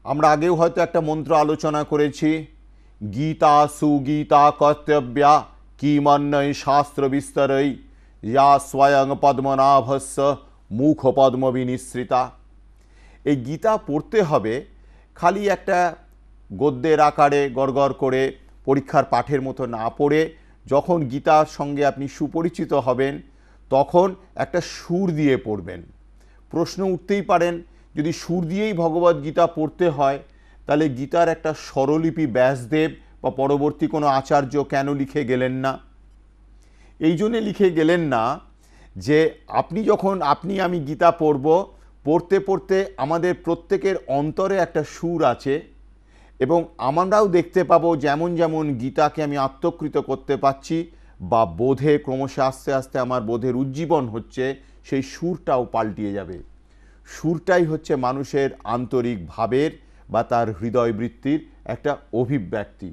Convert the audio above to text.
আমরা আগেও হয়তো একটা মন্ত্র আলোচনা করেছি, গীতা সুগীতা কর্তব্যা কিমন্নয় শাস্ত্র বিস্তরই ইয়া স্বয়ং পদ্মনাভস্য মুখ পদ্ম বিনিসৃতা। এই গীতা পড়তে হবে খালি একটা গদ্যের আকারে গড়গড় করে পরীক্ষার পাঠের মতো না পড়ে, যখন গীতার সঙ্গে আপনি সুপরিচিত হবেন তখন একটা সুর দিয়ে পড়বেন। প্রশ্ন উঠতেই পারেন, যদি সুর দিয়েই ভগবদ্গীতা পড়তে হয় তাহলে গীতার একটা স্বরলিপি ব্যাসদেব বা পরবর্তী কোনো আচার্য কেন লিখে গেলেন না? এই জন্যে লিখে গেলেন না যে আপনি আমি গীতা পড়তে পড়তে আমাদের প্রত্যেকের অন্তরে একটা সুর আছে, এবং আমরাও দেখতে পাবো যেমন যেমন গীতাকে আমি আত্মকৃত করতে পারছি বা বোধে ক্রমশ আস্তে আস্তে আমার বোধের উজ্জীবন হচ্ছে, সেই সুরটাও পাল্টিয়ে যাবে। সুরটাই হচ্ছে মানুষের আন্তরিক ভাবের বা তার হৃদয়বৃত্তির একটা অভিব্যক্তি।